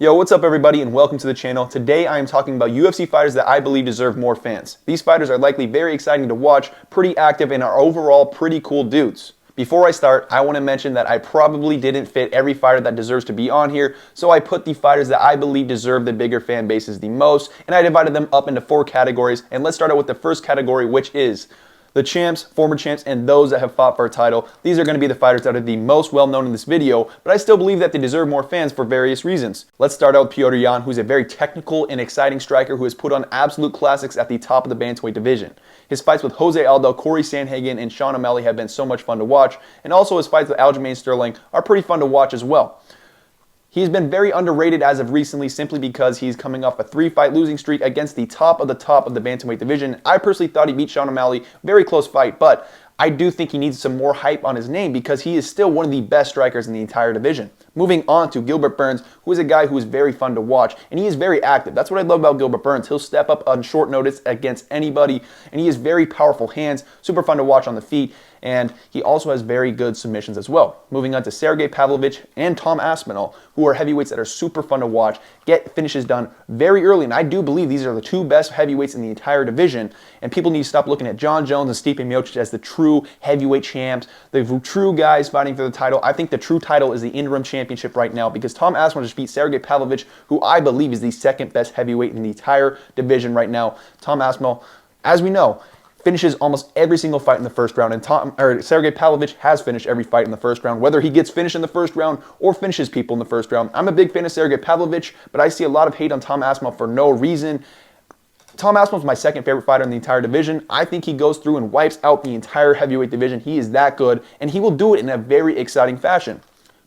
Yo, what's up everybody and welcome to the channel. Today I am talking about UFC fighters that I believe deserve more fans. These fighters are likely very exciting to watch, pretty active, and are overall pretty cool dudes. Before I start, I want to mention that I probably didn't fit every fighter that deserves to be on here, so I put the fighters that I believe deserve the bigger fan bases the most, and I divided them up into 4 categories. And let's start out with the first category, which is the champs, former champs, and those that have fought for a title. These are going to be the fighters that are the most well known in this video, but I still believe that they deserve more fans for various reasons. Let's start out with Petr Yan, who's a very technical and exciting striker who has put on absolute classics at the top of the bantamweight division. His fights with Jose Aldo, Corey Sandhagen, and Sean O'Malley have been so much fun to watch, and also his fights with Aljamain Sterling are pretty fun to watch as well. He's been very underrated as of recently simply because he's coming off a 3-fight losing streak against the top of the bantamweight division. I personally thought he beat Sean O'Malley. Very close fight, but I do think he needs some more hype on his name because he is still one of the best strikers in the entire division. Moving on to Gilbert Burns, who is a guy who is very fun to watch, and he is very active. That's what I love about Gilbert Burns. He'll step up on short notice against anybody, and he has very powerful hands, super fun to watch on the feet, and he also has very good submissions as well. Moving on to Sergey Pavlovich and Tom Aspinall, who are heavyweights that are super fun to watch, get finishes done very early, and I do believe these are the 2 best heavyweights in the entire division, and people need to stop looking at John Jones and Stipe Miocic as the true heavyweight champs, the true guys fighting for the title. I think the true title is the interim championship right now because Tom Aspinall just beat Sergey Pavlovich, who I believe is the 2nd best heavyweight in the entire division right now. Tom Aspinall, as we know, finishes almost every single fight in the first round, and Sergey Pavlovich has finished every fight in the first round, whether he gets finished in the first round or finishes people in the first round. I'm a big fan of Sergey Pavlovich, but I see a lot of hate on Tom Aspinall for no reason. Tom Aspinall is my 2nd favorite fighter in the entire division. I think he goes through and wipes out the entire heavyweight division. He is that good, and he will do it in a very exciting fashion.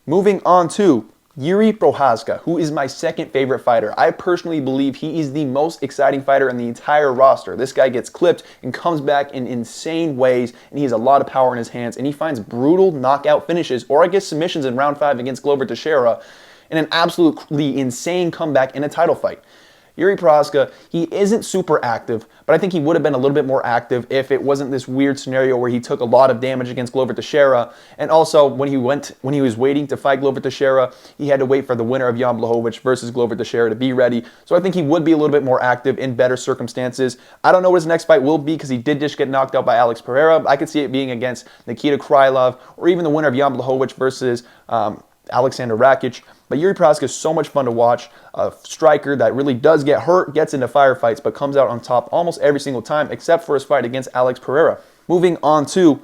Moving on to Jiri Prochazka, who is my 2nd favorite fighter. I personally believe he is the most exciting fighter in the entire roster. This guy gets clipped and comes back in insane ways, and he has a lot of power in his hands, and he finds brutal knockout finishes, or I guess submissions in round 5 against Glover Teixeira, in an absolutely insane comeback in a title fight. Jiri Prochazka, he isn't super active, but I think he would have been a little bit more active if it wasn't this weird scenario where he took a lot of damage against Glover Teixeira. And also, when he was waiting to fight Glover Teixeira, he had to wait for the winner of Jan Blachowicz versus Glover Teixeira to be ready. So I think he would be a little bit more active in better circumstances. I don't know what his next fight will be because he did just get knocked out by Alex Pereira. I could see it being against Nikita Krylov or even the winner of Jan Blachowicz versus Alexander Rakic. But Jiri Prochazka is so much fun to watch, a striker that really does get hurt, gets into firefights, but comes out on top almost every single time, except for his fight against Alex Pereira. Moving on to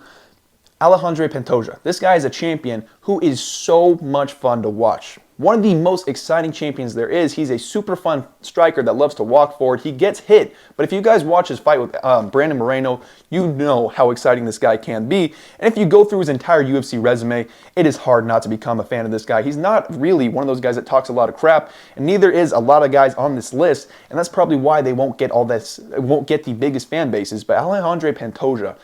Alexandre Pantoja. This guy is a champion who is so much fun to watch. One of the most exciting champions there is. He's a super fun striker that loves to walk forward. He gets hit, but if you guys watch his fight with Brandon Moreno, you know how exciting this guy can be. And if you go through his entire UFC resume, it is hard not to become a fan of this guy. He's not really one of those guys that talks a lot of crap, and neither is a lot of guys on this list, and that's probably why they won't get the biggest fan bases. But Alexandre Pantoja,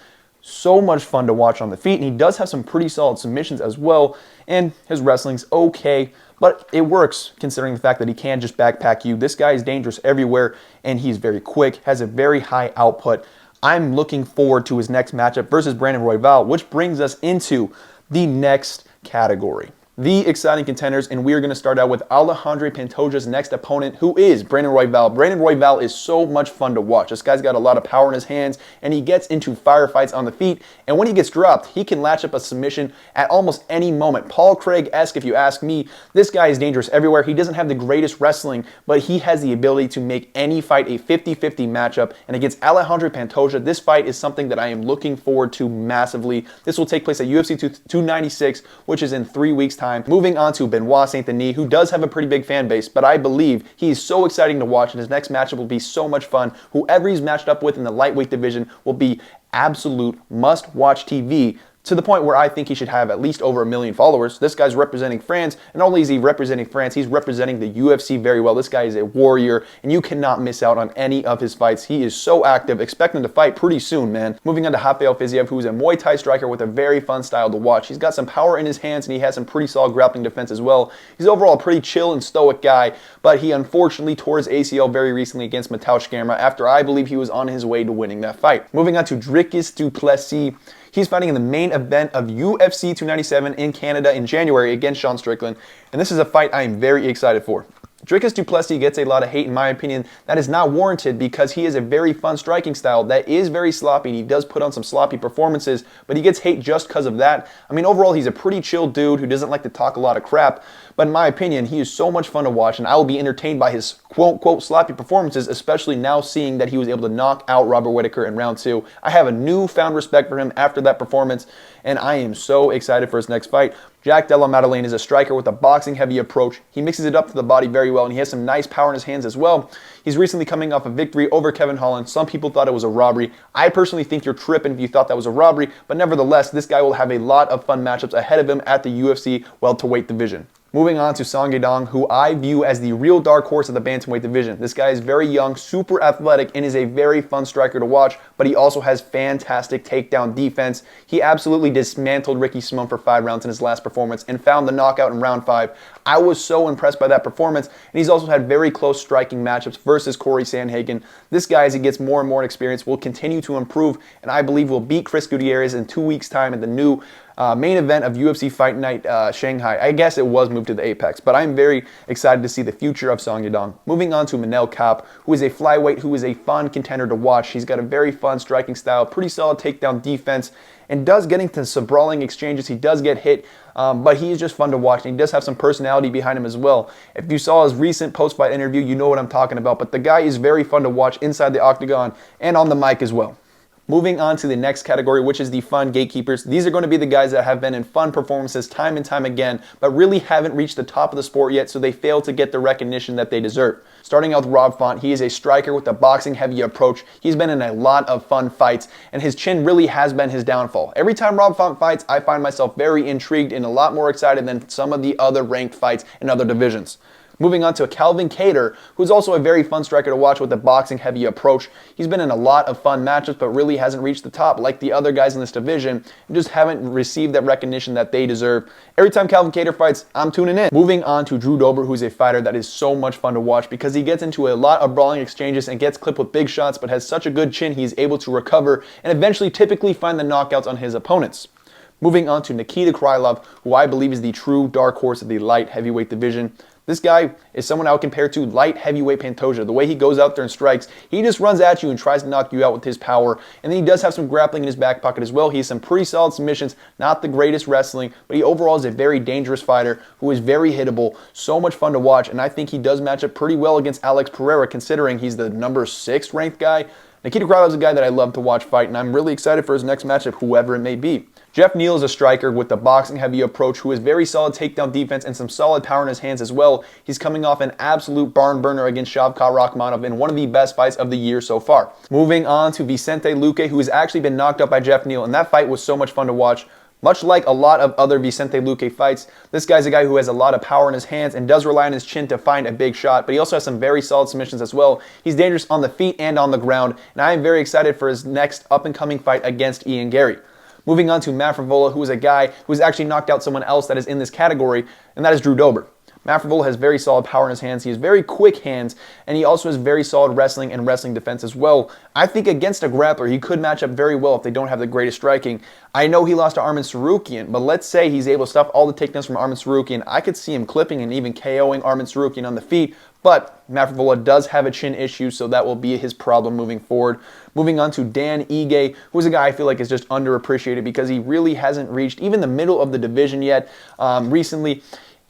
so much fun to watch on the feet, and he does have some pretty solid submissions as well, and his wrestling's okay, but it works considering the fact that he can just backpack you. This guy is dangerous everywhere, and he's very quick, has a very high output. I'm looking forward to his next matchup versus Brandon Royval, which brings us into the next category, the exciting contenders, and we are going to start out with Alexandre Pantoja's next opponent, who is Brandon Royval. Brandon Royval is so much fun to watch. This guy's got a lot of power in his hands, and he gets into firefights on the feet, and when he gets dropped, he can latch up a submission at almost any moment. Paul Craig-esque, if you ask me. This guy is dangerous everywhere. He doesn't have the greatest wrestling, but he has the ability to make any fight a 50-50 matchup, and against Alexandre Pantoja, this fight is something that I am looking forward to massively. This will take place at UFC 296, which is in 3 weeks' time. Moving on to Benoit Saint-Denis, who does have a pretty big fan base, but I believe he's so exciting to watch, and his next matchup will be so much fun. Whoever he's matched up with in the lightweight division will be absolute must-watch TV, to the point where I think he should have at least over 1 million followers. This guy's representing France, and not only is he representing France, he's representing the UFC very well. This guy is a warrior, and you cannot miss out on any of his fights. He is so active. Expect him to fight pretty soon, man. Moving on to Rafael Fiziev, who's a Muay Thai striker with a very fun style to watch. He's got some power in his hands, and he has some pretty solid grappling defense as well. He's overall a pretty chill and stoic guy, but he unfortunately tore his ACL very recently against Mateusz Gamrot after I believe he was on his way to winning that fight. Moving on to Dricus du Plessis. He's fighting in the main event of UFC 297 in Canada in January against Sean Strickland, and this is a fight I am very excited for. Dricus du Plessis gets a lot of hate, in my opinion. That is not warranted because he has a very fun striking style that is very sloppy, and he does put on some sloppy performances, but he gets hate just because of that. I mean, overall, he's a pretty chill dude who doesn't like to talk a lot of crap, but in my opinion, he is so much fun to watch, and I will be entertained by his quote-unquote sloppy performances, especially now seeing that he was able to knock out Robert Whittaker in round 2. I have a newfound respect for him after that performance, and I am so excited for his next fight. Jack Della Maddalena is a striker with a boxing-heavy approach. He mixes it up to the body very well, and he has some nice power in his hands as well. He's recently coming off a victory over Kevin Holland. Some people thought it was a robbery. I personally think you're tripping if you thought that was a robbery, but nevertheless, this guy will have a lot of fun matchups ahead of him at the UFC welterweight division. Moving on to Song Yadong, who I view as the real dark horse of the bantamweight division. This guy is very young, super athletic, and is a very fun striker to watch, but he also has fantastic takedown defense. He absolutely dismantled Ricky Simon for 5 rounds in his last performance and found the knockout in round 5. I was so impressed by that performance, and he's also had very close striking matchups versus Corey Sandhagen. This guy, as he gets more and more experience, will continue to improve, and I believe will beat Chris Gutierrez in 2 weeks' time at the new main event of UFC Fight Night Shanghai. I guess it was moved to the Apex, but I'm very excited to see the future of Song Yadong. Moving on to Manel Kape, who is a flyweight who is a fun contender to watch. He's got a very fun striking style, pretty solid takedown defense, and does get into some brawling exchanges. He does get hit, but he is just fun to watch, and he does have some personality behind him as well. If you saw his recent post-fight interview, you know what I'm talking about, but the guy is very fun to watch inside the octagon and on the mic as well. Moving on to the next category, which is the fun gatekeepers. These are going to be the guys that have been in fun performances time and time again, but really haven't reached the top of the sport yet, so they fail to get the recognition that they deserve. Starting out with Rob Font, he is a striker with a boxing-heavy approach. He's been in a lot of fun fights, and his chin really has been his downfall. Every time Rob Font fights, I find myself very intrigued and a lot more excited than some of the other ranked fights in other divisions. Moving on to Calvin Kattar, who's also a very fun striker to watch with a boxing-heavy approach. He's been in a lot of fun matchups, but really hasn't reached the top like the other guys in this division, and just haven't received that recognition that they deserve. Every time Calvin Kattar fights, I'm tuning in. Moving on to Drew Dober, who's a fighter that is so much fun to watch because he gets into a lot of brawling exchanges and gets clipped with big shots, but has such a good chin he's able to recover and eventually typically find the knockouts on his opponents. Moving on to Nikita Krylov, who I believe is the true dark horse of the light heavyweight division. This guy is someone I would compare to light heavyweight Pantoja. The way he goes out there and strikes, he just runs at you and tries to knock you out with his power. And then he does have some grappling in his back pocket as well. He has some pretty solid submissions, not the greatest wrestling, but he overall is a very dangerous fighter who is very hittable, so much fun to watch, and I think he does match up pretty well against Alex Pereira considering he's the number 6 ranked guy. Nikita Krylov is a guy that I love to watch fight, and I'm really excited for his next matchup, whoever it may be. Jeff Neal is a striker with a boxing-heavy approach who has very solid takedown defense and some solid power in his hands as well. He's coming off an absolute barn burner against Shavkat Rakhmonov in one of the best fights of the year so far. Moving on to Vicente Luque, who has actually been knocked out by Jeff Neal, and that fight was so much fun to watch. Much like a lot of other Vicente Luque fights, this guy's a guy who has a lot of power in his hands and does rely on his chin to find a big shot, but he also has some very solid submissions as well. He's dangerous on the feet and on the ground, and I am very excited for his next up-and-coming fight against Ian Gary. Moving on to Matt Frevola, who is a guy who has actually knocked out someone else that is in this category, and that is Drew Dober. Matt Frevola has very solid power in his hands. He has very quick hands, and he also has very solid wrestling and wrestling defense as well. I think against a grappler, he could match up very well if they don't have the greatest striking. I know he lost to Arman Tsarukyan, but let's say he's able to stop all the takedowns from Arman Tsarukyan. I could see him clipping and even KOing Arman Tsarukyan on the feet, but Matt Frevola does have a chin issue, so that will be his problem moving forward. Moving on to Dan Ige, who's a guy I feel like is just underappreciated because he really hasn't reached even the middle of the division yet recently.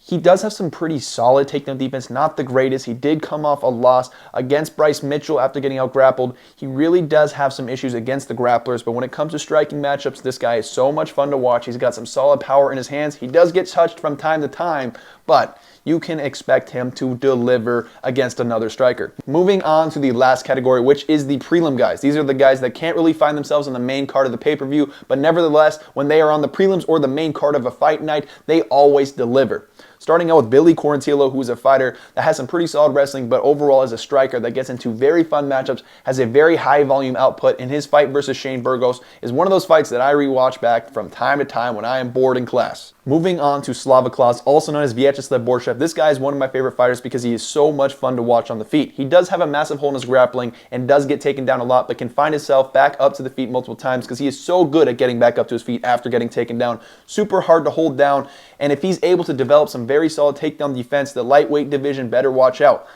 He does have some pretty solid takedown defense, not the greatest. He did come off a loss against Bryce Mitchell after getting out-grappled. He really does have some issues against the grapplers, but when it comes to striking matchups, this guy is so much fun to watch. He's got some solid power in his hands. He does get touched from time to time, but you can expect him to deliver against another striker. Moving on to the last category, which is the prelim guys. These are the guys that can't really find themselves on the main card of the pay-per-view, but nevertheless, when they are on the prelims or the main card of a fight night, they always deliver. Starting out with Billy Quarantillo, who is a fighter that has some pretty solid wrestling, but overall is a striker that gets into very fun matchups, has a very high volume output, and his fight versus Shane Burgos is one of those fights that I rewatch back from time to time when I am bored in class. Moving on to Slava Klaus, also known as Vyacheslav Borshev. This guy is one of my favorite fighters because he is so much fun to watch on the feet. He does have a massive hole in his grappling and does get taken down a lot, but can find himself back up to the feet multiple times because he is so good at getting back up to his feet after getting taken down. Super hard to hold down, and if he's able to develop some very solid takedown defense. The lightweight division better watch out.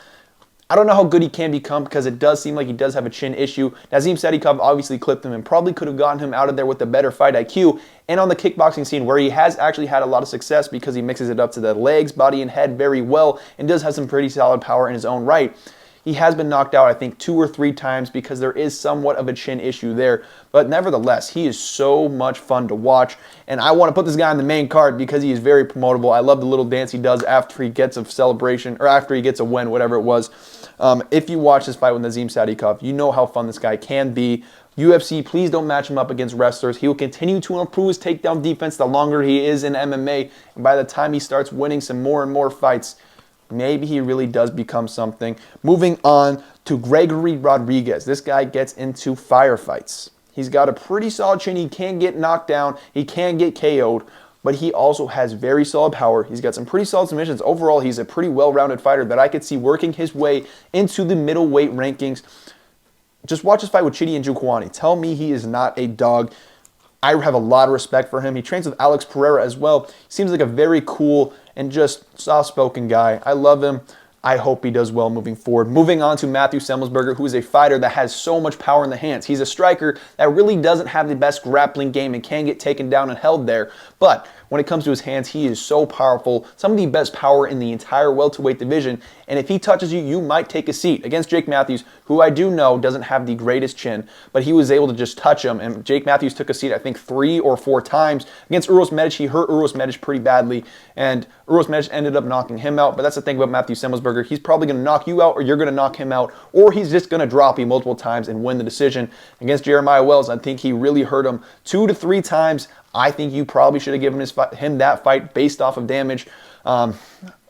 I don't know how good he can become because it does seem like he does have a chin issue. Nazim Sadikov obviously clipped him and probably could have gotten him out of there with a better fight IQ. And on the kickboxing scene, where he has actually had a lot of success because he mixes it up to the legs, body, and head very well and does have some pretty solid power in his own right. He has been knocked out, I think, 2 or 3 times because there is somewhat of a chin issue there. But nevertheless, he is so much fun to watch. And I want to put this guy on the main card because he is very promotable. I love the little dance he does after he gets a celebration, or after he gets a win, whatever it was. If you watch this fight with Nazim Sadikov, you know how fun this guy can be. UFC, please don't match him up against wrestlers. He will continue to improve his takedown defense the longer he is in MMA. And by the time he starts winning some more and more fights, maybe he really does become something. Moving on to Gregory Rodriguez. This guy gets into firefights. He's got a pretty solid chin. He can get knocked down. He can get KO'd. But he also has very solid power. He's got some pretty solid submissions. Overall, he's a pretty well-rounded fighter that I could see working his way into the middleweight rankings. Just watch his fight with Chidi Njokuani. Tell me he is not a dog. I have a lot of respect for him. He trains with Alex Pereira as well. He seems like a very cool and just soft-spoken guy. I love him. I hope he does well moving forward. Moving on to Matthew Semelsberger, who is a fighter that has so much power in the hands. He's a striker that really doesn't have the best grappling game and can get taken down and held there. But when it comes to his hands, he is so powerful. Some of the best power in the entire welterweight division. And if he touches you, you might take a seat. Against Jake Matthews, who I do know doesn't have the greatest chin, but he was able to just touch him. And Jake Matthews took a seat, I think, 3 or 4 times. Against Uros Medic, he hurt Uros Medic pretty badly. And Uros Medic ended up knocking him out. But that's the thing about Matthew Semelsberger. He's probably going to knock you out, or you're going to knock him out, or he's just going to drop you multiple times and win the decision. Against Jeremiah Wells, I think he really hurt him 2 to 3 times. I think you probably should have given him that fight based off of damage.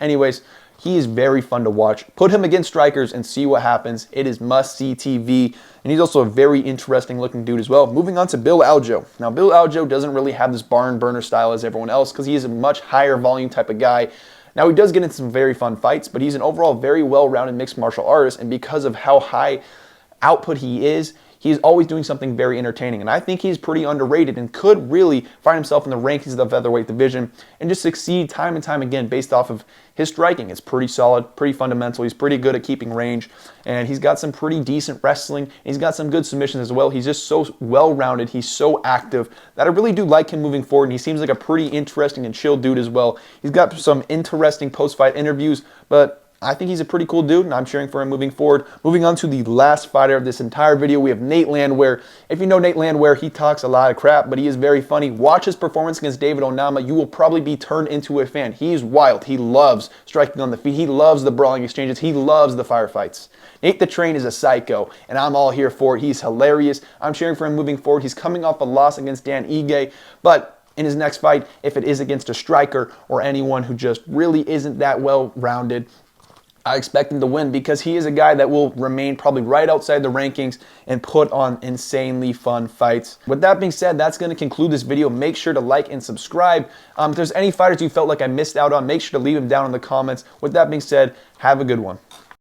Anyways, he is very fun to watch. Put him against strikers and see what happens. It is must-see TV. And he's also a very interesting-looking dude as well. Moving on to Bill Aljo. Now, Bill Aljo doesn't really have this barn burner style as everyone else because he is a much higher volume type of guy. Now, he does get into some very fun fights, but he's an overall very well-rounded mixed martial artist. And because of how high output he is always doing something very entertaining. And I think he's pretty underrated and could really find himself in the rankings of the featherweight division and just succeed time and time again based off of his striking. It's pretty solid, pretty fundamental. He's pretty good at keeping range, and he's got some pretty decent wrestling. He's got some good submissions as well. He's just so well-rounded. He's so active that I really do like him moving forward, and he seems like a pretty interesting and chill dude as well. He's got some interesting post-fight interviews, but I think he's a pretty cool dude, and I'm cheering for him moving forward. Moving on to the last fighter of this entire video, we have Nate Landwehr. If you know Nate Landwehr, he talks a lot of crap, but he is very funny. Watch his performance against David Onama. You will probably be turned into a fan. He's wild. He loves striking on the feet. He loves the brawling exchanges. He loves the firefights. Nate the Train is a psycho, and I'm all here for it. He's hilarious. I'm cheering for him moving forward. He's coming off a loss against Dan Ige, but in his next fight, if it is against a striker or anyone who just really isn't that well-rounded, I expect him to win because he is a guy that will remain probably right outside the rankings and put on insanely fun fights. With that being said, that's going to conclude this video. Make sure to like and subscribe. If there's any fighters you felt like I missed out on, make sure to leave them down in the comments. With that being said, have a good one.